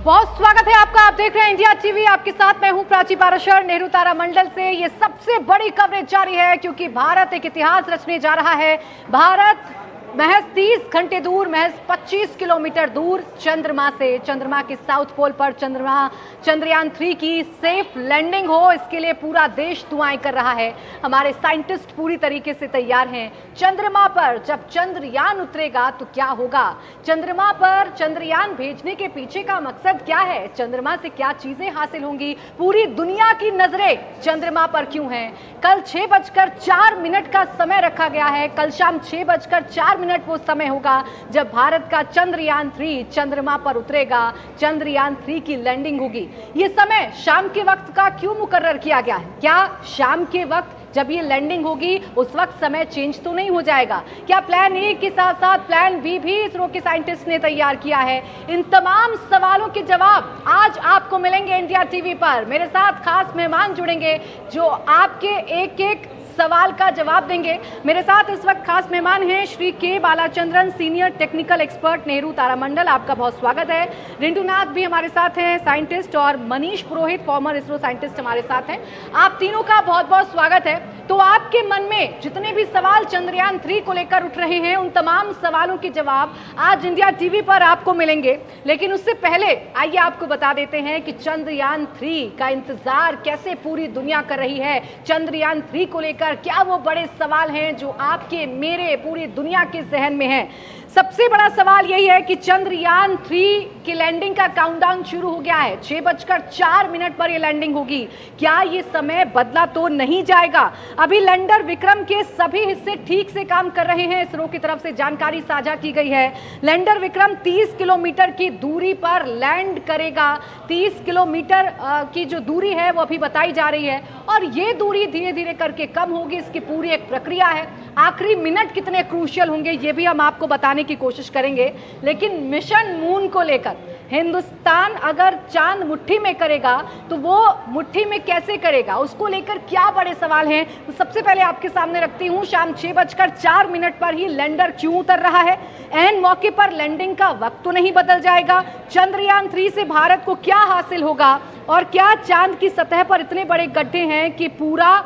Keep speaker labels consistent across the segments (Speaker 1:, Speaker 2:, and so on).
Speaker 1: बहुत स्वागत है आपका। आप देख रहे हैं इंडिया टीवी। आपके साथ मैं हूं प्राची पाराशर। नेहरू तारा मंडल से ये सबसे बड़ी कवरेज जारी है क्योंकि भारत एक इतिहास रचने जा रहा है। भारत महज 30 घंटे दूर, महज 25 किलोमीटर दूर चंद्रमा से, चंद्रमा के साउथ पोल पर चंद्रयान 3 की सेफ लैंडिंग हो, इसके लिए पूरा देश दुआएं कर रहा है। हमारे साइंटिस्ट पूरी तरीके से तैयार हैं। चंद्रमा पर जब चंद्रयान उतरेगा तो क्या होगा, चंद्रमा पर चंद्रयान भेजने के पीछे का मकसद क्या है, चंद्रमा से क्या चीजें हासिल होंगी, पूरी दुनिया की नजरें चंद्रमा पर क्यों हैं। कल 6:04 का समय रखा गया है। कल शाम 6:04 वो समय होगा जब भारत का चंद्रयान 3 चंद्रमा पर उतरेगा, चंद्रयान 3 की लैंडिंग होगी। ये समय शाम के वक्त का क्यों मुकर्रर किया गया है? क्या शाम के वक्त जब ये लैंडिंग होगी उस वक्त समय चेंज तो नहीं हो जाएगा? क्या प्लान ए के साथ साथ प्लान बी भी इसरो के साइंटिस्ट ने तैयार किया है? इन तमाम सवालों के जवाब आज आपको मिलेंगे इंडिया टीवी पर। मेरे साथ खास मेहमान जुड़ेंगे जो आपके एक एक सवाल का जवाब देंगे। मेरे साथ इस वक्त खास मेहमान हैं Shri K Balachandran, senior technical expert, Nehru Tara Mandal, आपका बहुत स्वागत है। रिंटूनाथ भी हमारे साथ हैं, साइंटिस्ट, और मनीष पुरोहित, फॉर्मर इसरो साइंटिस्ट, हमारे साथ हैं। आप तीनों का बहुत बहुत स्वागत है। तो आपके मन में जितने भी सवाल चंद्रयान 3 को लेकर उठ रहे हैं, उन तमाम सवालों के जवाब आज इंडिया टीवी पर आपको मिलेंगे। लेकिन उससे पहले आइए आपको बता देते हैं कि चंद्रयान 3 का इंतजार कैसे पूरी दुनिया कर रही है। चंद्रयान 3 को लेकर क्या वो बड़े सवाल हैं जो आपके, मेरे, पूरी दुनिया के जहन में हैं। सबसे बड़ा सवाल यही है कि चंद्रयान 3 की लैंडिंग का काउंटडाउन शुरू हो गया है। 6:04 पर यह लैंडिंग होगी। क्या ये समय बदला तो नहीं जाएगा? अभी लैंडर विक्रम के सभी हिस्से ठीक से काम कर रहे हैं, इसरो की तरफ से जानकारी साझा की गई है। लैंडर विक्रम 30 किलोमीटर की दूरी पर लैंड करेगा। 30 किलोमीटर की जो दूरी है वो अभी बताई जा रही है और ये दूरी धीरे धीरे करके कम होगी। इसकी पूरी एक प्रक्रिया है। आखिरी मिनट कितने क्रूशियल होंगे ये भी हम आपको बताने की कोशिश करेंगे। लेकिन मिशन मून को लेकर हिंदुस्तान अगर चांद मुट्ठी में करेगा तो वो मुट्ठी में कैसे करेगा, उसको लेकर क्या बड़े सवाल हैं। तो सबसे पहले आपके सामने रखती हूं, शाम 6:04 पर ही लैंडर क्यों उतर रहा है? एन मौके पर लैंडिंग का वक्त तो नहीं बदल जाएगा? चंद्रयान 3 से भारत को क्या हासिल होगा? और क्या चांद की सतह पर इतने बड़े गड्ढे हैं कि पूरा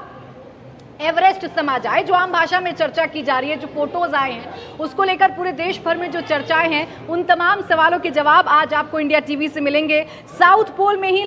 Speaker 1: एवरेस्ट समा जाए, जो आम भाषा में चर्चा की जा रही है, जो फोटोज आए हैं उसको लेकर पूरे देश भर में जो चर्चाएं हैं, उन तमाम सवालों के जवाब आज आपको इंडिया टीवी से मिलेंगे। साउथ पोल में ही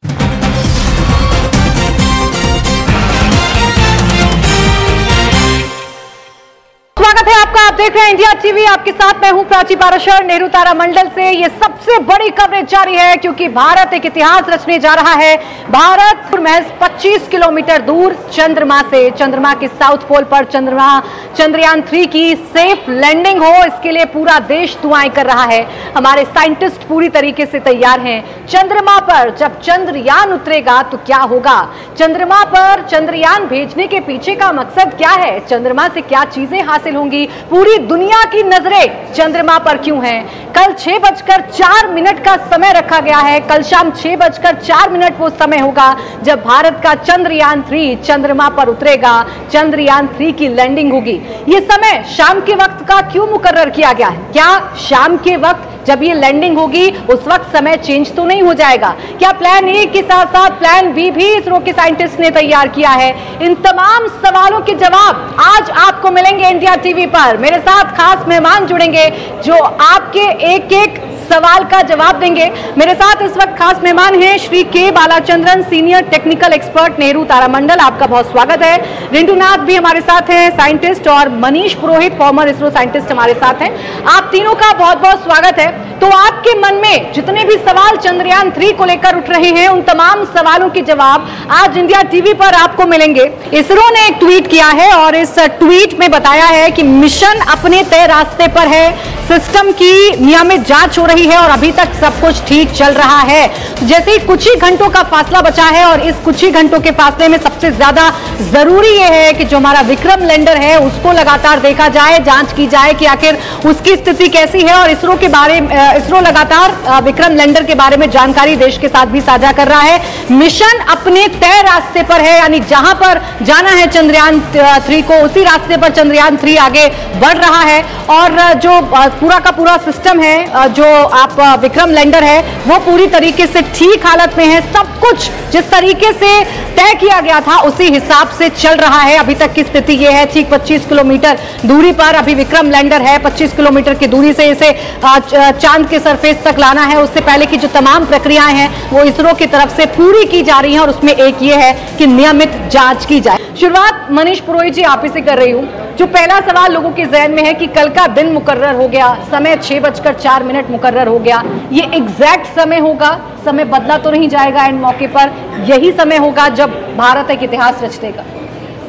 Speaker 1: स्वागत है आपका। आप देख रहे हैं इंडिया टीवी। आपके साथ मैं हूं प्राची पाराशर, नेहरू तारा मंडल से। ये सबसे बड़ी कवरेज जारी है क्योंकि भारत एक इतिहास रचने जा रहा है। भारत महज 25 किलोमीटर दूर चंद्रमा से, चंद्रमा के साउथ पोल पर चंद्रयान 3 की सेफ लैंडिंग हो, इसके लिए पूरा देश दुआएं कर रहा है। हमारे साइंटिस्ट पूरी तरीके से तैयार हैं। चंद्रमा पर जब चंद्रयान उतरेगा तो क्या होगा, चंद्रमा पर चंद्रयान भेजने के पीछे का मकसद क्या है, चंद्रमा से क्या चीजें हासिल होंगी, पूरी दुनिया की नजरें चंद्रमा पर क्यों हैं। कल 6:04 का समय रखा गया है। कल शाम 6:04 वो समय होगा जब भारत का चंद्रयान 3 चंद्रमा पर उतरेगा, चंद्रयान 3 की लैंडिंग होगी। ये समय शाम के वक्त का क्यों मुकर्रर किया गया है? क्या शाम के वक्त जब ये लैंडिंग होगी उस वक्त समय चेंज तो नहीं हो जाएगा? क्या प्लान ए के साथ साथ प्लान बी भी इसरो के साइंटिस्ट ने तैयार किया है? इन तमाम सवालों के जवाब आज आपको मिलेंगे इंडिया टीवी पर। मेरे साथ खास मेहमान जुड़ेंगे जो आपके एक एक सवाल का जवाब देंगे। मेरे साथ इस वक्त खास मेहमान हैं Shri K Balachandran, senior technical expert, Nehru Tara Mandal, आपका बहुत स्वागत है। रिंटूनाथ भी हमारे साथ हैं, साइंटिस्ट, और मनीष पुरोहित, फॉर्मर इसरो साइंटिस्ट, हमारे साथ हैं। आप तीनों का बहुत बहुत स्वागत है। तो आपके मन में जितने भी सवाल चंद्रयान 3 को लेकर उठ रहे हैं, उन तमाम सवालों के जवाब आज इंडिया टीवी पर आपको मिलेंगे। इसरो ने एक ट्वीट किया है और इस ट्वीट में बताया है कि मिशन अपने तय रास्ते पर है, सिस्टम की नियमित जांच हो रही है और अभी तक सब कुछ ठीक चल रहा है। जैसे ही कुछ ही घंटों का फासला बचा है और इस कुछ ही घंटों के फासले में सबसे ज्यादा जरूरी यह है कि जो हमारा विक्रम लैंडर है उसको लगातार देखा जाए, जांच की जाए कि आखिर उसकी स्थिति कैसी है। और इसरो लगातार विक्रम लैंडर के बारे में जानकारी देश के साथ भी साझा कर रहा है। मिशन अपने तय रास्ते पर है, यानी जहां पर जाना है चंद्रयान 3 को, उसी रास्ते पर चंद्रयान 3 आगे बढ़ रहा है। और जो पूरा का पूरा सिस्टम है, जो आप विक्रम लैंडर है वो पूरी तरीके से ठीक हालत में है। सब कुछ जिस तरीके से तय किया गया था उसी हिसाब से चल रहा है। अभी तक की स्थिति ये है, ठीक 25 किलोमीटर दूरी पर अभी विक्रम लैंडर है। 25 किलोमीटर की दूरी से इसे चांद के सरफेस तक लाना है। उससे पहले की जो तमाम प्रक्रियाएं हैं वो इसरो की तरफ से पूरी की जा रही हैं और उसमें एक ये है कि नियमित जांच की जाए। शुरुआत मनीष पुरोहित जी आप ही से कर रही हूं। जो पहला सवाल लोगों के जहन में है कि कल का दिन मुकर्रर हो गया, समय 6:04 मुकर्रर हो गया, ये एग्जैक्ट समय होगा? समय बदला तो नहीं जाएगा एंड मौके पर? यही समय होगा जब भारत एक इतिहास रच देगा?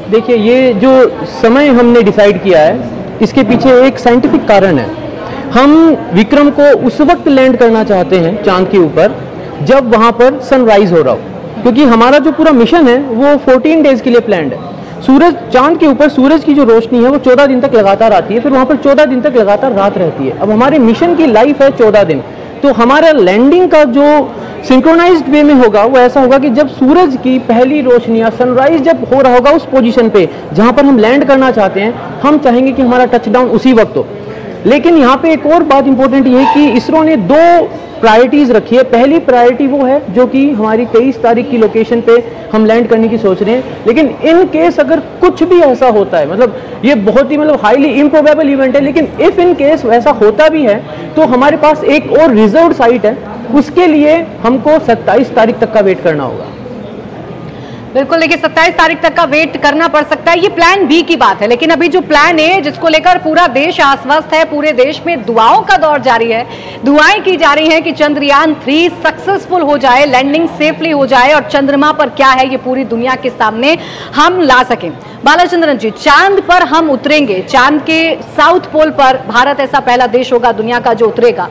Speaker 2: देखिए, ये जो समय हमने डिसाइड किया है इसके पीछे एक साइंटिफिक कारण है। हम विक्रम को उस वक्त लैंड करना चाहते हैं चांद के ऊपर जब वहां पर सनराइज हो रहा हो, क्योंकि हमारा जो पूरा मिशन है वो 14 डेज के लिए प्लान्ड है। सूरज, चांद के ऊपर सूरज की जो रोशनी है वो 14 दिन तक लगातार आती है, फिर वहां पर 14 दिन तक लगातार रात रहती है। अब हमारे मिशन की लाइफ है 14 दिन, तो हमारा लैंडिंग का जो सिंक्रोनाइज्ड वे में होगा वो ऐसा होगा कि जब सूरज की पहली रोशनी या सनराइज जब हो रहा होगा उस पोजीशन पे जहां पर हम लैंड करना चाहते हैं, हम चाहेंगे कि हमारा टचडाउन उसी वक्त हो। लेकिन यहाँ पे एक और बात इंपॉर्टेंट ये है कि इसरो ने 2 प्रायोरिटीज रखी है। पहली प्रायोरिटी वो है जो कि हमारी 23 तारीख की लोकेशन पे हम लैंड करने की सोच रहे हैं, लेकिन इन केस अगर कुछ भी ऐसा होता है, मतलब ये बहुत ही हाईली इम्प्रोबेबल इवेंट है, लेकिन इफ इन केस ऐसा होता भी है तो हमारे पास एक और रिजर्व साइट है, उसके लिए हमको 27 तारीख तक का वेट करना होगा।
Speaker 1: बिल्कुल, देखिए 27 तारीख तक का वेट करना पड़ सकता है। ये प्लान बी की बात है, लेकिन अभी जो प्लान ए जिसको लेकर पूरा देश आश्वस्त है, पूरे देश में दुआओं का दौर जारी है, दुआएं की जा रही हैं कि चंद्रयान 3 सक्सेसफुल हो जाए, लैंडिंग सेफली हो जाए और चंद्रमा पर क्या है ये पूरी दुनिया के सामने हम ला सकें। बालाचंद्रन जी, चांद पर हम उतरेंगे, चांद के साउथ पोल पर भारत ऐसा पहला देश होगा दुनिया का जो उतरेगा।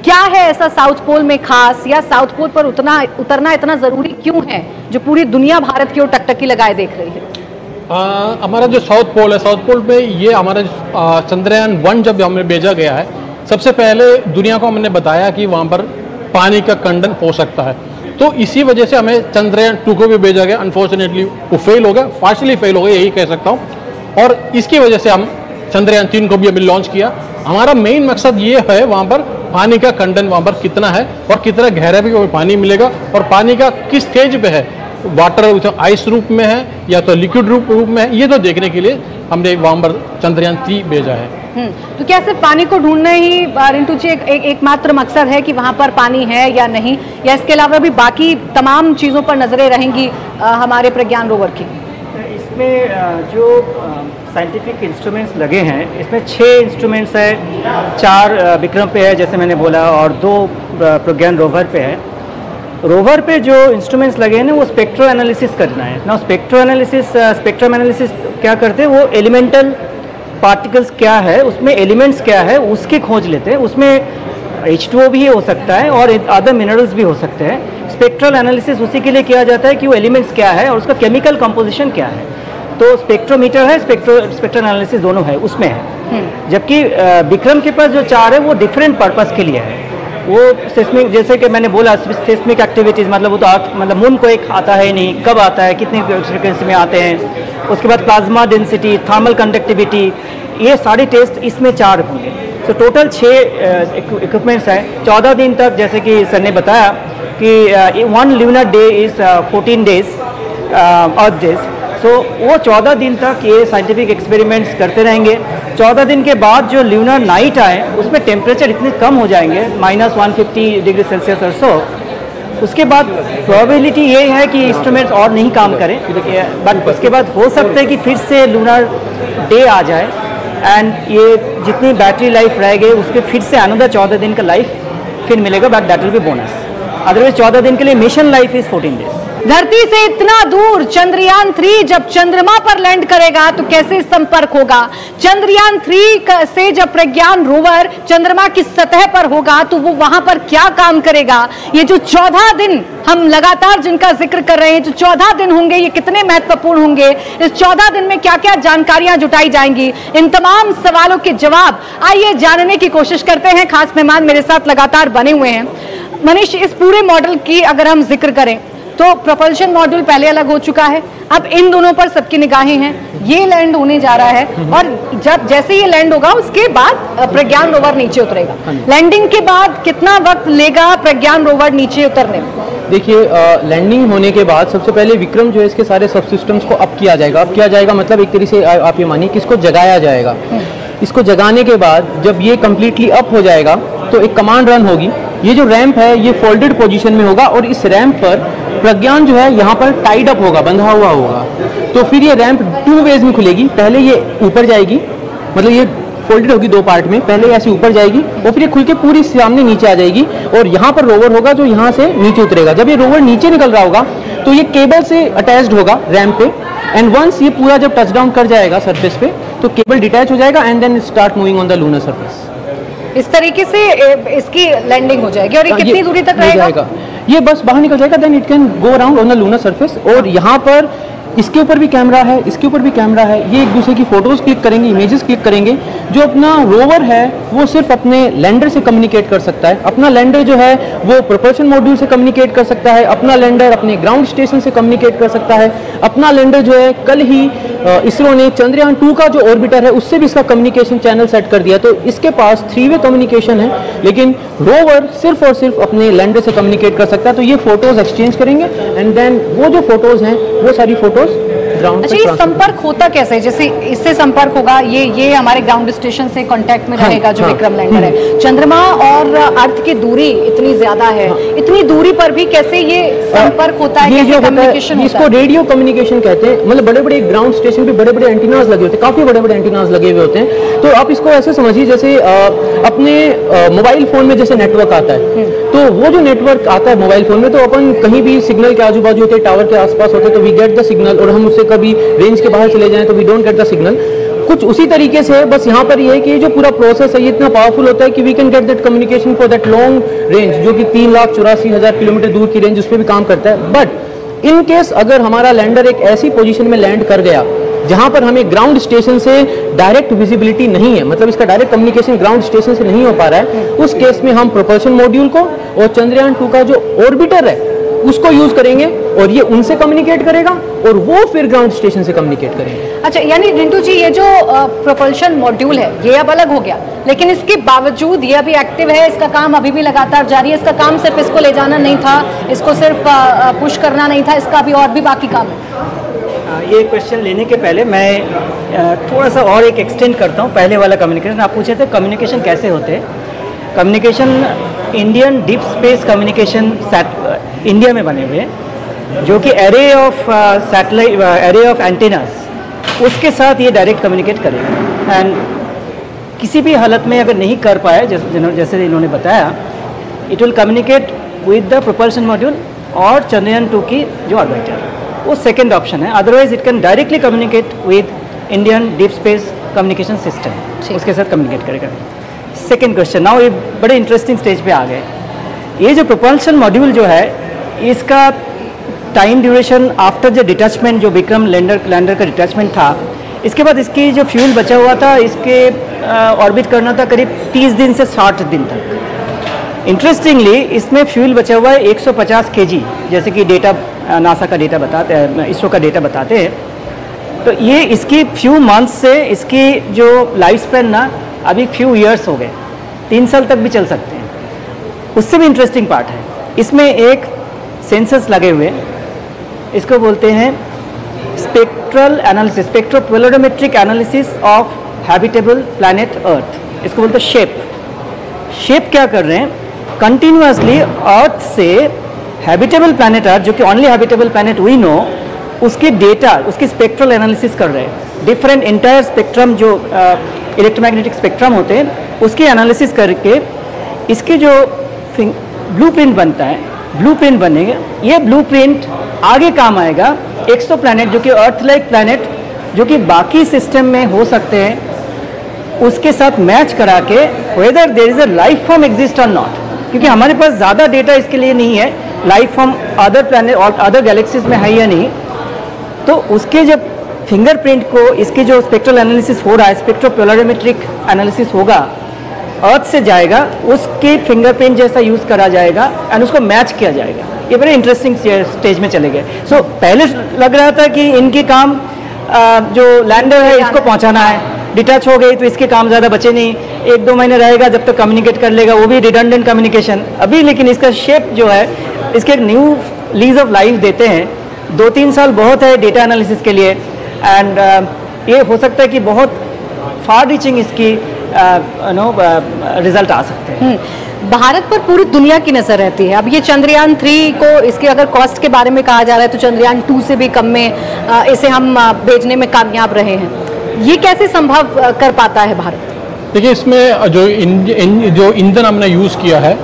Speaker 1: क्या है ऐसा साउथ पोल में खास, या साउथ पोल पर उतरना इतना जरूरी क्यों है जो पूरी दुनिया भारत की ओर टकटकी लगाए देख रही है?
Speaker 3: हमारा जो साउथ पोल है, साउथ पोल पे ये हमारा चंद्रयान 1 जब हमें भेजा गया है, सबसे पहले दुनिया को हमने बताया कि वहाँ पर पानी का खंडन हो सकता है। तो इसी वजह से हमें चंद्रयान 2 को भी भेजा गया। अनफॉर्चुनेटली वो फेल हो गया, पार्शली फेल हो गया, यही कह सकता हूँ। और इसकी वजह से हम चंद्रयान 3 को भी अभी लॉन्च किया। हमारा मेन मकसद ये है वहाँ पर पानी का कंटेंट वहाँ पर कितना है और कितना गहरा भी पानी मिलेगा और पानी का किस स्टेज पे है, वाटर आइस रूप में है या तो लिक्विड रूप में है, ये तो देखने के लिए हमने वहाँ पर चंद्रयान 3 भेजा है।
Speaker 1: तो क्या सिर्फ पानी को ढूंढना ही रिंटू जी एकमात्र मकसद है कि वहाँ पर पानी है या नहीं, या इसके अलावा भी बाकी तमाम चीज़ों पर नजरें रहेंगी हमारे प्रज्ञान रोवर की?
Speaker 4: इसमें जो साइंटिफिक इंस्ट्रूमेंट्स लगे हैं, इसमें 6 इंस्ट्रूमेंट्स है, 4 विक्रम पे है जैसे मैंने बोला और 2 प्रज्ञान रोवर पे है। रोवर पे जो इंस्ट्रूमेंट्स लगे हैं ना वो स्पेक्ट्रो एनालिसिस करना है ना। स्पेक्ट्रम एनालिसिस क्या करते हैं, वो एलिमेंटल पार्टिकल्स क्या है, उसमें एलिमेंट्स क्या है उसकी खोज लेते हैं। उसमें H2O भी हो सकता है और अदर मिनरल्स भी हो सकते हैं। स्पेक्ट्रल एनालिसिस उसी के लिए किया जाता है कि वो एलिमेंट्स क्या है और उसका केमिकल कंपोजिशन क्या है। तो स्पेक्ट्रोमीटर है, स्पेक्ट्रल एनालिसिस दोनों है उसमें है। जबकि विक्रम के पास जो 4 है वो डिफरेंट पर्पस के लिए है। वो सिस्मिक, जैसे कि मैंने बोला, सिस्मिक एक्टिविटीज़, मतलब वो तो मतलब मून को एक आता है नहीं, कब आता है, कितनी फ्रिक्वेंसी में आते हैं। उसके बाद प्लाज्मा डेंसिटी, थर्मल कंडक्टिविटी, ये सारे टेस्ट इसमें 4 होंगे। तो टोटल 6 इक्विपमेंट्स हैं। 14 दिन तक, जैसे कि सर ने बताया कि 1 lunar day is 14 days earth days. So वो 14 दिन तक ये साइंटिफिक एक्सपेरिमेंट्स करते रहेंगे। 14 दिन के बाद जो ल्यूनर नाइट आए उसमें टेम्परेचर इतने कम हो जाएंगे, -150 डिग्री सेल्सियस और सो। उसके बाद प्रोबेबिलिटी ये है कि इंस्ट्रूमेंट्स और नहीं काम करें, बट उसके बाद हो सकता है कि फिर से लूनर डे आ जाए एंड ये जितनी बैटरी लाइफ रह गई उसके फिर से अनदर 14 दिन का लाइफ फिर मिलेगा, but that will be bonus. Otherwise 14 दिन के लिए मिशन लाइफ इज 14 डेज।
Speaker 1: धरती से इतना दूर चंद्रयान 3 जब चंद्रमा पर लैंड करेगा तो कैसे संपर्क होगा? चंद्रयान 3 से जब प्रज्ञान रोवर चंद्रमा की सतह पर होगा तो वो वहां पर क्या काम करेगा? ये जो 14 दिन हम लगातार जिनका जिक्र कर रहे हैं, जो 14 दिन होंगे, ये कितने महत्वपूर्ण होंगे? इस 14 दिन में क्या क्या जानकारियां जुटाई जाएंगी? इन तमाम सवालों के जवाब आइए जानने की कोशिश करते हैं। खास मेहमान मेरे साथ लगातार बने हुए हैं। मनीष, इस पूरे मॉडल की अगर हम जिक्र करें तो प्रोपल्शन मॉड्यूल पहले अलग हो चुका है, अब इन दोनों पर सबकी निगाहें हैं। ये लैंड होने जा रहा है और जब जैसे ये लैंड होगा उसके बाद प्रज्ञान रोवर नीचे उतरेगा। लैंडिंग के बाद कितना वक्त लेगा प्रज्ञान रोवर नीचे उतरने में?
Speaker 2: देखिए, लैंडिंग होने के बाद सबसे पहले विक्रम जो है इसके सारे सब सिस्टम्स को अप किया जाएगा। अप किया जाएगा मतलब एक तरीके से आप ये मानिए कि इसको जगाया जाएगा। इसको जगाने के बाद जब ये कम्प्लीटली अप हो जाएगा तो एक कमांड रन होगी। ये जो रैंप है ये फोल्डेड पोजीशन में होगा और इस रैंप पर प्रज्ञान जो है यहाँ पर टाइड अप होगा, बंधा हुआ होगा। तो फिर ये रैंप 2 वेज में खुलेगी। पहले ये ऊपर जाएगी, मतलब ये फोल्डेड होगी 2 पार्ट में, पहले ऐसे ऊपर जाएगी और फिर ये खुल के पूरी सामने नीचे आ जाएगी और यहाँ पर रोवर होगा जो यहाँ से नीचे उतरेगा। जब ये रोवर नीचे निकल रहा होगा तो ये केबल से अटैच्ड होगा रैंप पे, एंड वंस ये पूरा जब टच डाउन कर जाएगा सरफेस पे तो केबल डिटैच हो जाएगा and then start moving on the lunar surface.
Speaker 1: इस तरीके से इसकी लैंडिंग हो जाएगी। और ये कितनी दूरी तक रहेगा?
Speaker 2: ये बस बाहर निकल जाएगा, then it can go around on the lunar surface. और यहाँ पर इसके ऊपर भी कैमरा है, इसके ऊपर भी कैमरा है। ये एक दूसरे की फोटोज क्लिक करेंगे, इमेजेस क्लिक करेंगे। जो अपना रोवर है वो सिर्फ अपने लैंडर से कम्युनिकेट कर सकता है। अपना लैंडर जो है वो प्रोपल्शन मॉड्यूल से कम्युनिकेट कर सकता है। अपना लैंडर अपने ग्राउंड स्टेशन से कम्युनिकेट कर सकता है। अपना लैंडर जो है कल ही इसरो ने चंद्रयान 2 का जो ऑर्बिटर है उससे भी इसका कम्युनिकेशन चैनल सेट कर दिया। तो इसके पास 3-वे कम्युनिकेशन है, लेकिन रोवर सिर्फ और सिर्फ अपने लैंडर से कम्युनिकेट कर सकता है। तो ये फोटोज एक्सचेंज करेंगे एंड देन वो जो फोटोज हैं वो सारी फोटोज ग्राउंड।
Speaker 1: अच्छा, ये संपर्क होता कैसे? जैसे इससे संपर्क होगा, ये हमारे ग्राउंड स्टेशन से कांटेक्ट में रहेगा जो विक्रम लैंडर है। चंद्रमा और अर्थ की दूरी इतनी ज्यादा है, इतनी दूरी पर भी कैसे ये संपर्क होता है, कैसे कम्युनिकेशन होता है?
Speaker 2: इसको रेडियो कम्युनिकेशन कहते हैं। मतलब बड़े बड़े ग्राउंड स्टेशन पे बड़े बड़े एंटीनास लगे होते हैं, काफी बड़े बड़े एंटीनास लगे हुए होते हैं। तो आप इसको ऐसे समझिए जैसे अपने मोबाइल फोन में जैसे नेटवर्क आता है, तो वो जो नेटवर्क आता है मोबाइल फोन में, तो अपन कहीं भी सिग्नल के आजू बाजू होते, टावर के आसपास होते, तो वी गेट द सिग्नल। और हम उससे कभी रेंज के बाहर चले जाएं तो we don't get the signal. कुछ उसी तरीके से बस यहाँ पर ये है कि जो पूरा प्रोसेस है ये इतना पावरफुल होता है कि we can get that communication for that long range, जो कि 3,84,000 किलोमीटर दूर की रेंज उस पर भी काम करता है। बट इन केस अगर हमारा लैंडर एक ऐसी पोजीशन में लैंड कर गया जहां पर हमें ग्राउंड स्टेशन से डायरेक्ट विजिबिलिटी नहीं है, मतलब इसका डायरेक्ट कम्युनिकेशन ग्राउंड स्टेशन से नहीं हो पा रहा है, उस केस में हम प्रोपल्शन मॉड्यूल को और चंद्रयान 2 का जो ऑर्बिटर है उसको यूज करेंगे और ये उनसे कम्युनिकेट करेगा और वो फिर ग्राउंड स्टेशन से कम्युनिकेट करेंगे।
Speaker 1: अच्छा, यानी रिंटू जी ये जो प्रोपल्शन मॉड्यूल है ये अब अलग हो गया, लेकिन इसके बावजूद ये अभी एक्टिव है, इसका काम अभी भी लगातार जारी है। इसका काम सिर्फ इसको ले जाना नहीं था, इसको सिर्फ पुश करना नहीं था, इसका अभी और भी बाकी काम है।
Speaker 4: ये क्वेश्चन लेने के पहले मैं थोड़ा सा और एक एक्सटेंड करता हूँ। पहले वाला कम्युनिकेशन आप पूछे थे, कम्युनिकेशन कैसे होते हैं। Communication Indian deep space communication India में बने हुए हैं, जो कि array of satellite, array of antennas, उसके साथ ये डायरेक्ट कम्युनिकेट करेगा। एंड किसी भी हालत में अगर नहीं कर पाए, जैसे इन्होंने बताया, it will communicate with the propulsion module और चंद्रयान 2 की जो ऑर्बिटर, वो सेकेंड ऑप्शन है। Otherwise it can directly communicate with Indian deep space communication system, उसके साथ कम्युनिकेट करेगा। सेकेंड क्वेश्चन, नाउ ये बड़े इंटरेस्टिंग स्टेज पे आ गए। ये जो प्रोपल्शन मॉड्यूल जो है इसका time duration after the detachment, जो विक्रम लैंडर का डिटैचमेंट था, इसके बाद इसकी जो फ्यूल बचा हुआ था इसके ऑर्बिट करना था करीब 30 दिन से 60 दिन तक। इंटरेस्टिंगली इसमें फ्यूल बचा हुआ है 150 kg, जैसे कि डेटा नासा का डेटा बताते हैं, इसरो का डेटा बताते हैं। तो ये इसकी फ्यू मंथ्स से इसकी जो लाइफ स्पैन ना अभी फ्यू ईयर्स हो गए, 3 साल तक भी चल सकते हैं। उससे भी इंटरेस्टिंग पार्ट है, इसमें एक सेंसर्स लगे हुए, इसको बोलते हैं spectral analysis, spectropolarimetric analysis of habitable planet earth, इसको बोलते हैं शेप। शेप क्या कर रहे हैं, कंटिन्यूअसली अर्थ से हैबिटेबल प्लैनेट अर्थ, जो कि only habitable planet we know, उसके डेटा, उसकी स्पेक्ट्रल एनालिसिस कर रहे हैं। डिफरेंट इंटायर स्पेक्ट्रम, जो इलेक्ट्रोमैग्नेटिक स्पेक्ट्रम होते हैं, उसकी एनालिसिस करके इसके जो ब्लूप्रिंट बनता है, ब्लूप्रिंट बनेगा। ये ब्लूप्रिंट आगे काम आएगा एक्सो प्लैनेट, जो कि अर्थ लाइक प्लैनेट, जो कि बाकी सिस्टम में हो सकते हैं, उसके साथ मैच करा के whether there is a life form exist और नॉट, क्योंकि हमारे पास ज़्यादा डेटा इसके लिए नहीं है लाइफ फॉर्म अदर प्लैनेट और अदर गैलेक्सीज में है या नहीं। तो उसके जब फिंगरप्रिंट को, इसके जो स्पेक्ट्रल एनालिसिस हो रहा है, स्पेक्ट्रोपोलरिमेट्रिक एनालिसिस होगा, अर्थ से जाएगा उसकी फिंगरप्रिंट जैसा यूज़ करा जाएगा एंड उसको मैच किया जाएगा। ये बड़े इंटरेस्टिंग स्टेज में चले गए। सो पहले लग रहा था कि इनकी काम जो लैंडर है इसको पहुंचाना है, डिटैच हो गई तो इसके काम ज़्यादा बचे नहीं, 1-2 महीने रहेगा जब तक कम्युनिकेट कर लेगा, वो भी रिडंडेंट कम्युनिकेशन। अभी लेकिन इसका शेप जो है इसके एक न्यू लीज ऑफ लाइफ देते हैं। 2-3 साल बहुत है डेटा एनालिसिस के लिए एंड ये हो सकता है कि बहुत फार रीचिंग इसकी रिजल्ट आ सकते हैं।
Speaker 1: भारत पर पूरी दुनिया की नजर रहती है। अब ये चंद्रयान 3 को इसके अगर कॉस्ट के बारे में कहा जा रहा है तो चंद्रयान 2 से भी कम में इसे हम भेजने में कामयाब रहे हैं। ये कैसे संभव कर पाता है भारत?
Speaker 3: देखिए, इसमें जो ईंधन हमने यूज़ किया है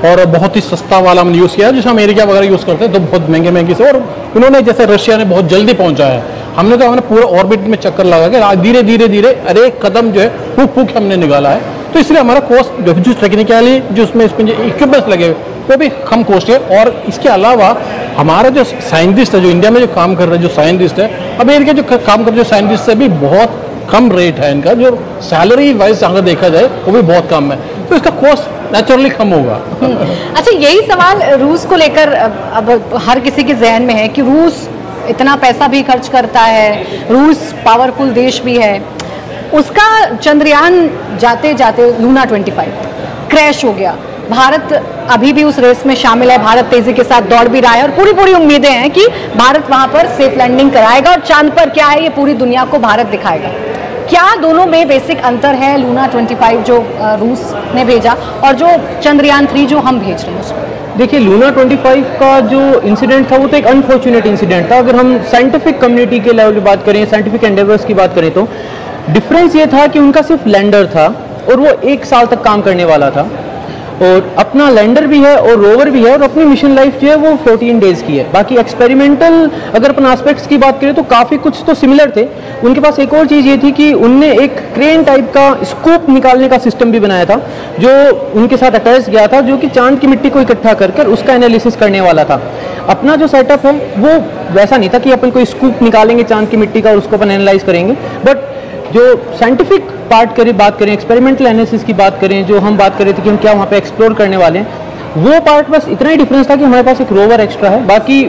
Speaker 3: और बहुत ही सस्ता वाला हमने यूज़ किया है, जैसे अमेरिका वगैरह यूज़ करते हैं तो बहुत महंगे से, और उन्होंने जैसे रशिया ने बहुत जल्दी पहुंचा है, हमने पूरे ऑर्बिट में चक्कर लगा के धीरे धीरे हर एक कदम जो है फूक हमने निकाला है। तो इसलिए हमारा कॉस्ट जो टेक्निकली जो इसमें इक्विपमेंट्स लगे वो भी कम कॉस्ट है। और इसके अलावा हमारा जो साइंटिस्ट है, जो इंडिया में जो काम कर रहे हैं जो साइंटिस्ट है, अमेरिका जो काम कर रहे जो साइंटिस्ट है भी बहुत कम रेट है इनका, जो सैलरी वाइज अगर देखा जाए वो भी बहुत कम है, तो इसका कॉस्ट नेचुरली कम होगा।
Speaker 1: अच्छा, यही सवाल रूस को लेकर अब हर किसी के जहन में है कि रूस इतना पैसा भी खर्च करता है, रूस पावरफुल देश भी है, उसका चंद्रयान जाते जाते लूना 25 क्रैश हो गया। भारत अभी भी उस रेस में शामिल है, भारत तेजी के साथ दौड़ भी रहा है और पूरी उम्मीदें हैं कि भारत वहां पर सेफ लैंडिंग कराएगा और चांद पर क्या है ये पूरी दुनिया को भारत दिखाएगा। क्या दोनों में बेसिक अंतर है, लूना 25 जो रूस ने भेजा और जो चंद्रयान 3 जो हम भेज रहे हैं उसमें?
Speaker 2: देखिए, लूना 25 का जो इंसिडेंट था वो तो एक अनफॉर्चुनेट इंसिडेंट था। अगर हम साइंटिफिक कम्युनिटी के लेवल की बात करें, साइंटिफिक एंडेवर्स की बात करें, तो डिफरेंस ये था कि उनका सिर्फ लैंडर था और वो 1 साल तक काम करने वाला था, और अपना लैंडर भी है और रोवर भी है, और अपनी मिशन लाइफ जो है वो 14 डेज की है। बाकी एक्सपेरिमेंटल अगर अपन एस्पेक्ट्स की बात करें तो काफ़ी कुछ तो सिमिलर थे। उनके पास एक और चीज़ ये थी कि उनने एक क्रेन टाइप का स्कूप निकालने का सिस्टम भी बनाया था जो उनके साथ अटैच गया था, जो कि चांद की मिट्टी को इकट्ठा कर उसका एनालिसिस करने वाला था। अपना जो सेटअप है वो वैसा नहीं था कि अपन कोई स्कूप निकालेंगे चांद की मिट्टी का और उसको अपन एनालाइज करेंगे, बट जो साइंटिफिक पार्ट बात करें, एक्सपेरिमेंटल एनालिसिस की बात करें, जो हम बात कर रहे थे कि हम क्या वहाँ पे एक्सप्लोर करने वाले हैं, वो पार्ट बस इतना ही डिफरेंस था कि हमारे पास एक रोवर एक्स्ट्रा है। बाकी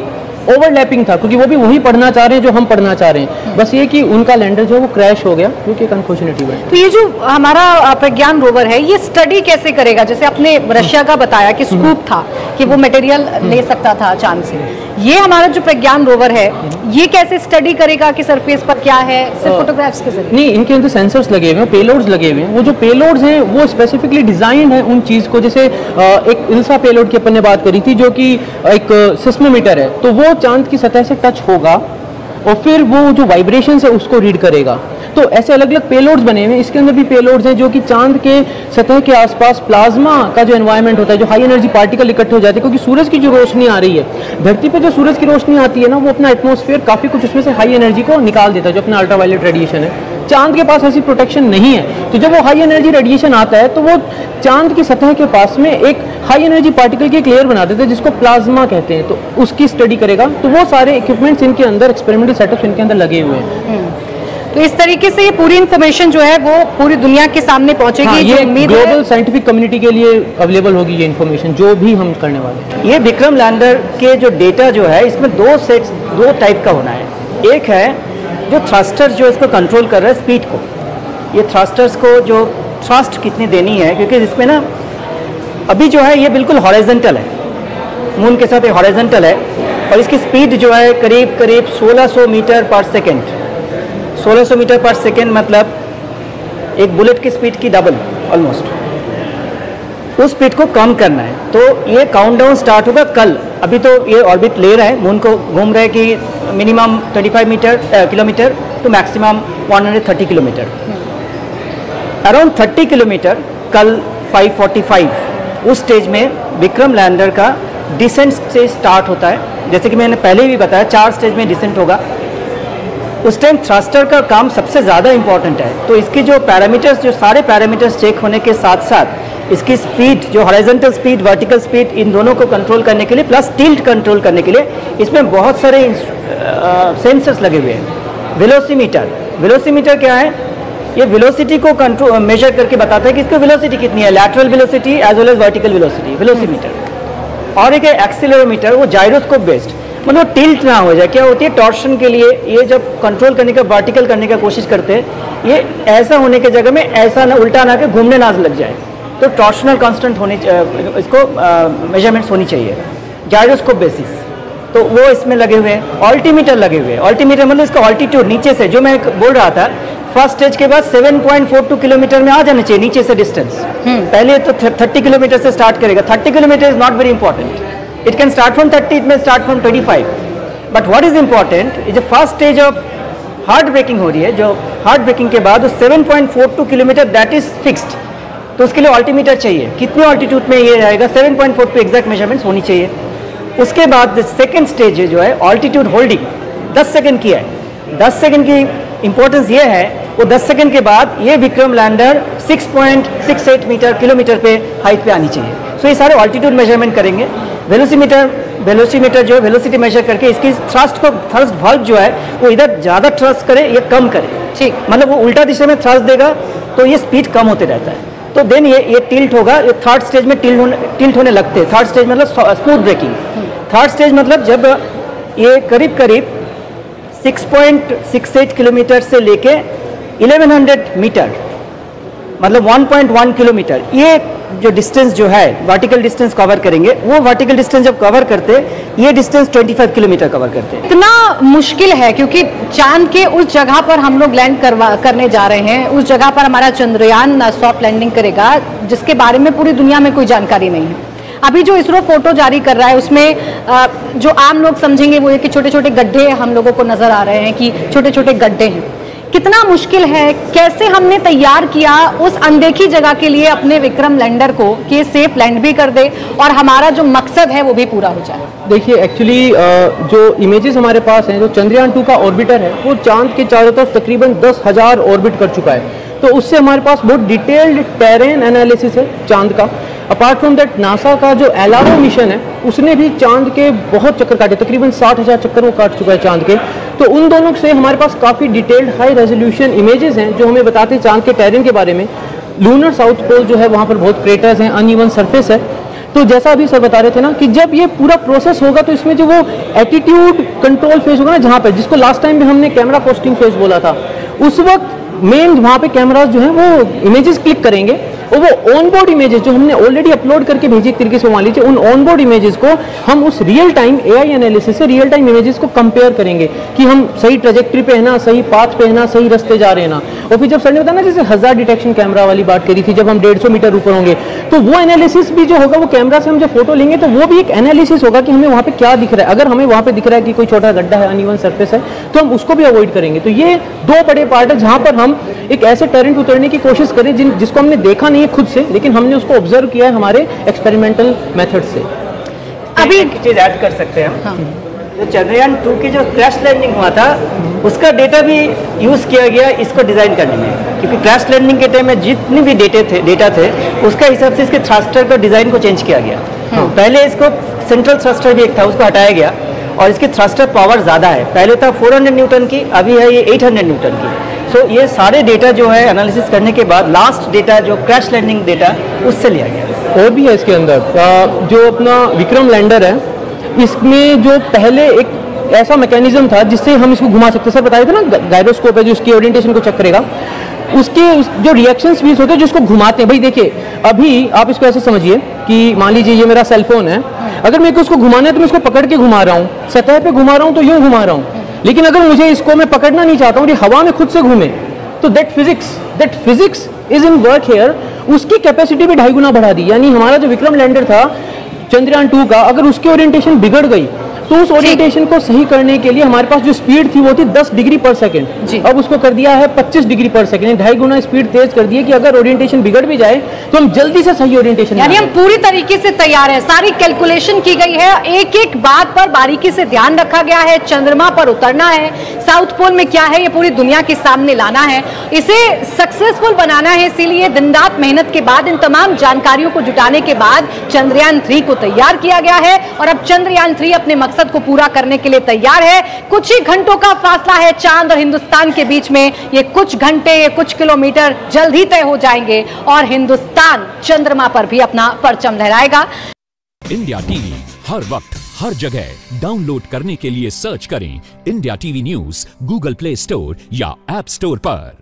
Speaker 2: ओवरलैपिंग था क्योंकि वो भी वही पढ़ना चाह रहे हैं जो हम पढ़ना चाह रहे हैं, बस ये कि उनका लैंडर जो है वो क्रैश हो गया, जो कि एक अनफॉर्चुनेट इवेंट।
Speaker 1: तो ये जो हमारा प्रज्ञान रोवर है ये स्टडी कैसे करेगा? जैसे आपने रशिया का बताया कि स्कूप था कि वो मटेरियल ले सकता था चांद से, ये हमारा जो प्रज्ञान रोवर है ये कैसे स्टडी करेगा कि सरफेस पर क्या है? सिर्फ फोटोग्राफ्स के जरिए
Speaker 2: नहीं, इनके अंदर सेंसर्स लगे हुए हैं, पेलोड्स लगे हुए हैं। वो जो पेलोड्स हैं वो स्पेसिफिकली डिजाइंड है उन चीज़ को, जैसे एक इल्सा पेलोड की अपन ने बात करी थी जो कि एक सिस्मोमीटर है, तो वो चांद की सतह से टच होगा और फिर वो जो वाइब्रेशन है उसको रीड करेगा। तो ऐसे अलग अलग पेलोड्स बने हुए हैं, इसके अंदर भी पेलोड्स हैं जो कि चांद के सतह के आसपास प्लाज्मा का जो एनवायरनमेंट होता है, जो हाई एनर्जी पार्टिकल इकट्ठे हो जाते हैं, क्योंकि सूरज की जो रोशनी आ रही है, धरती पे जो सूरज की रोशनी आती है ना, वो अपना एटमॉस्फेयर काफ़ी कुछ उसमें से हाई एनर्जी को निकाल देता है, जो अपना अल्ट्रावायलेट रेडिएशन है। चांद के पास ऐसी प्रोटेक्शन नहीं है, तो जब वो हाई एनर्जी रेडिएशन आता है तो वो चांद की सतह के पास में एक हाई एनर्जी पार्टिकल की एक लेयर बना देते हैं जिसको प्लाज्मा कहते हैं, तो उसकी स्टडी करेगा। तो वो सारे इक्विपमेंट्स इनके अंदर, एक्सपेरिमेंटल सेटअप्स इनके अंदर लगे हुए हैं।
Speaker 1: तो इस तरीके से ये पूरी इन्फॉर्मेशन जो है वो पूरी दुनिया के सामने पहुंचेगी।
Speaker 2: हाँ, ये ग्लोबल साइंटिफिक कम्युनिटी के लिए अवेलेबल होगी ये इन्फॉर्मेशन जो भी हम करने वाले हैं।
Speaker 4: ये विक्रम लैंडर के जो डेटा जो है इसमें 2 टाइप का होना है। एक है जो थ्रस्टर्स जो इसको कंट्रोल कर रहा है स्पीड को, ये थ्रस्टर्स को जो थ्रस्ट कितनी देनी है, क्योंकि इसमें ना अभी जो है ये बिल्कुल हॉरिजॉन्टल है, मून के साथ ये हॉरिजॉन्टल है और इसकी स्पीड जो है करीब 1600 मीटर पर सेकेंड। 1600 मीटर पर सेकेंड मतलब एक बुलेट की स्पीड की डबल ऑलमोस्ट। उस स्पीड को कम करना है, तो ये काउंटडाउन स्टार्ट होगा कल। अभी तो ये ऑर्बिट ले रहा है, मून को घूम रहा है कि minimum 35 kilometre to maximum 130 kilometre. Around 30 kilometre कल 5:45 उस स्टेज में विक्रम लैंडर का डिसेंट से स्टार्ट होता है। जैसे कि मैंने पहले भी बताया 4 स्टेज में डिसेंट होगा। उस टाइम थ्रस्टर का काम सबसे ज़्यादा इंपॉर्टेंट है, तो इसकी जो पैरामीटर्स, जो सारे पैरामीटर्स चेक होने के साथ साथ इसकी स्पीड, जो हॉरिजॉन्टल स्पीड, वर्टिकल स्पीड, इन दोनों को कंट्रोल करने के लिए प्लस टिल्ट कंट्रोल करने के लिए इसमें बहुत सारे सेंसर्स लगे हुए हैं। वेलोसीमीटर क्या है? ये वेलोसिटी को कंट्रोल मेजर करके बताता है कि इसकी वेलोसिटी कितनी है, lateral velocity as well as vertical velocity, velocimeter. और एक है एक्सीलरोमीटर, वो जायरोस्कोप बेस्ड, मतलब टिल्ट ना हो जाए। क्या होती है टॉर्शन के लिए, ये जब कंट्रोल करने का, वर्टिकल करने का कोशिश करते हैं, ये ऐसा होने की जगह में ऐसा ना, उल्टा ना के घूमने ना लग जाए, तो टॉर्शनल कांस्टेंट होने, इसको मेजरमेंट्स होनी चाहिए जायरोस्कोप बेसिस। तो वो इसमें लगे हुए हैं। ऑल्टीमीटर लगे हुए हैं, ऑल्टीमीटर मतलब इसका ऑल्टीट्यूड नीचे से, जो मैं बोल रहा था फर्स्ट स्टेज के बाद 7.42 किलोमीटर में आ जाना चाहिए नीचे से डिस्टेंस। पहले तो 30 किलोमीटर से स्टार्ट करेगा। 30 kilometre is not very important, it can start from 30, it may start from 25, but what is important is first stage of hard braking हो रही है, जो हार्ड ब्रेकिंग के बाद 7.42 किलोमीटर दैट इज फिक्स्ड, तो उसके लिए ऑल्टीमीटर चाहिए। कितने ऑल्टीट्यूड में ये आएगा, 7.42 एग्जैक्ट मेजरमेंट्स होनी चाहिए। उसके बाद सेकेंड स्टेज जो है ऑल्टीट्यूड होल्डिंग 10 सेकेंड की है। 10 सेकेंड की इंपॉर्टेंस ये है, वो 10 सेकेंड के बाद ये विक्रम लैंडर 6.68 किलोमीटर पे हाइट पे आनी चाहिए। सो ये सारे ऑल्टीट्यूड मेजरमेंट करेंगे। वेलोसीमीटर जो है वेलोसिटी मेजर करके इसकी थ्रस्ट वाल्व जो है वो इधर ज़्यादा थ्रस्ट करे या कम करे, ठीक, मतलब वो उल्टा दिशा में थ्रस्ट देगा तो ये स्पीड कम होते रहता है। तो देन ये टिल्ट होगा। ये थर्ड स्टेज में टिल्ट होने लगते हैं। थर्ड स्टेज मतलब स्मूथ ब्रेकिंग। थर्ड स्टेज मतलब जब ये करीब 6.68 किलोमीटर से लेके 1100 मीटर, मतलब 1.1 किलोमीटर, ये जो डिस्टेंस जो है वर्टिकल डिस्टेंस कवर करेंगे। वो वर्टिकल डिस्टेंस जब कवर करते, ये डिस्टेंस 25 किलोमीटर कवर करते हैं।
Speaker 1: इतना मुश्किल है क्योंकि चांद के उस जगह पर हम लोग लैंड करने जा रहे हैं, उस जगह पर हमारा चंद्रयान सॉफ्ट लैंडिंग करेगा, जिसके बारे में पूरी दुनिया में कोई जानकारी नहीं है। अभी जो इसरो फोटो जारी कर रहा है उसमें जो आम लोग समझेंगे वो ये कि छोटे छोटे गड्ढे हम लोगों को नजर आ रहे हैं, कि छोटे छोटे गड्ढे हैं। कितना मुश्किल है, कैसे हमने तैयार किया उस अनदेखी जगह के लिए अपने विक्रम लैंडर को कि ये सेफ लैंड भी कर दे और हमारा जो मकसद है वो भी पूरा हो जाए।
Speaker 2: देखिए एक्चुअली जो इमेजेस हमारे पास हैं, जो चंद्रयान 2 का ऑर्बिटर है वो चांद के चारों तरफ तकरीबन 10,000 ऑर्बिट कर चुका है। तो उससे हमारे पास बहुत डिटेल्ड टेरेन एनालिसिस है चांद का। अपार्ट फ्रॉम दैट नासा का जो एलारो मिशन है उसने भी चांद के बहुत चक्कर काटे, तकरीबन 60,000 चक्कर वो काट चुका है चांद के। तो उन दोनों से हमारे पास काफ़ी डिटेल्ड हाई रेजोल्यूशन इमेजेस हैं जो हमें बताते हैं चांद के टेरेन के बारे में। लूनर साउथ पोल जो है वहाँ पर बहुत क्रेटर्स हैं, अनइवन सरफेस है। तो जैसा अभी सर बता रहे थे ना कि जब ये पूरा प्रोसेस होगा तो इसमें जो वो एटीट्यूड कंट्रोल फेज होगा ना, जहाँ पर जिसको लास्ट टाइम भी हमने कैमरा पोस्टिंग फेज बोला था, उस वक्त मेन वहाँ पे कैमराज जो हैं वो इमेजेस क्लिक करेंगे और वो ऑनबोर्ड इमेजेस जो हमने ऑलरेडी अपलोड करके भेजी एक तरीके से मान लीजिए, उन ऑनबोर्ड इमेजेस को हम उस रियल टाइम एआई एनालिसिस से रियल टाइम इमेजेस को कंपेयर करेंगे कि हम सही ट्रेजेक्ट्री पे है ना, सही पाथ पे है ना, सही रास्ते जा रहे हैं ना। और फिर जब सर ने बताया ना जैसे हज़ार डिटेक्शन कैमरा वाली बात करी थी, जब हम 150 मीटर ऊपर होंगे तो वो एनालिसिस भी जो होगा वो कैमरा से हम जब फोटो लेंगे तो वो भी एक एनालिसिस होगा कि हमें वहाँ पे क्या दिख रहा है। अगर हमें वहाँ पे दिख रहा है कि कोई छोटा गड्ढा है, अनइवन सरफेस है, तो हम उसको भी अवॉइड करेंगे। तो ये दो बड़े पार्ट है जहाँ पर हम एक ऐसे टेरेन पे उतरने की कोशिश करें जिसको हमने देखा नहीं है खुद से, लेकिन हमने उसको ऑब्जर्व किया है हमारे एक्सपेरिमेंटल मेथड से।
Speaker 4: अभी एक चीज ऐड कर सकते हैं हम। हाँ। जो चंद्रयान 2 की जो क्रैश लैंडिंग हुआ था उसका डेटा भी यूज किया गया इसको डिजाइन करने में, क्योंकि क्रैश लैंडिंग के टाइम में जितने भी डेटा थे उसका हिसाब से इसके थ्रस्टर का डिजाइन को चेंज किया गया। हाँ। पहले इसको सेंट्रल थ्रस्टर भी एक था, उसको हटाया गया और इसकी थ्रस्टर पावर ज़्यादा है। पहले था 400 न्यूटन की, अभी है ये 800 न्यूटन की। सो ये सारे डेटा जो है एनालिसिस करने के बाद लास्ट डेटा जो क्रैश लैंडिंग डेटा उससे लिया गया।
Speaker 2: और भी है इसके अंदर जो अपना विक्रम लैंडर है, इसमें जो पहले एक ऐसा मैकेनिज्म था जिससे हम इसको घुमा सकते, सर बताए थे ना, गायरोस्कोप है जो इसकी ओरिएंटेशन को चेक करेगा, उसके जो रिएक्शंस भी होते हैं जिसको घुमाते हैं। भाई देखिए अभी आप इसको ऐसे समझिए कि मान लीजिए ये मेरा सेलफोन है, अगर मेरे को इसको घुमाना है तो मैं इसको पकड़ के घुमा रहा हूँ, सतह पे घुमा रहा हूँ तो यूँ घुमा रहा हूँ। लेकिन अगर मुझे इसको मैं पकड़ना नहीं चाहता हूँ, ये हवा में खुद से घूमे, तो that physics is in work here. उसकी कैपेसिटी भी 2.5 गुना बढ़ा दी। यानी हमारा जो विक्रम लैंडर था चंद्रयान 2 का, अगर उसकी ओरिएंटेशन बिगड़ गई तो उस ओरिएंटेशन को सही करने के लिए हमारे पास जो स्पीड थी वो थी 10 डिग्री पर सेकंड, अब उसको कर दिया है 25 डिग्री पर सेकंड, 2.5 गुना स्पीड तेज कर दी है कि अगर ओरिएंटेशन बिगड़ भी जाए तो हम जल्दी से सही ओरिएंटेशन,
Speaker 1: यानी हम पूरी तरीके से तैयार हैं। सारी कैलकुलेशन की गई है, एक एक बात पर बारीकी से ध्यान रखा गया है। चंद्रमा पर उतरना है, साउथ पोल में क्या है ये पूरी दुनिया के सामने लाना है, इसे सक्सेसफुल बनाना है। इसीलिए दिन रात मेहनत के बाद, इन तमाम जानकारियों को जुटाने के बाद चंद्रयान 3 को तैयार किया गया है और अब चंद्रयान 3 अपने मकसद मकसद को पूरा करने के लिए तैयार है। कुछ ही घंटों का फासला है चांद और हिंदुस्तान के बीच में। ये कुछ घंटे, ये कुछ किलोमीटर जल्द ही तय हो जाएंगे और हिंदुस्तान चंद्रमा पर भी अपना परचम लहराएगा।
Speaker 5: इंडिया टीवी हर वक्त हर जगह डाउनलोड करने के लिए सर्च करें India TV news Google play store या ऐप स्टोर पर।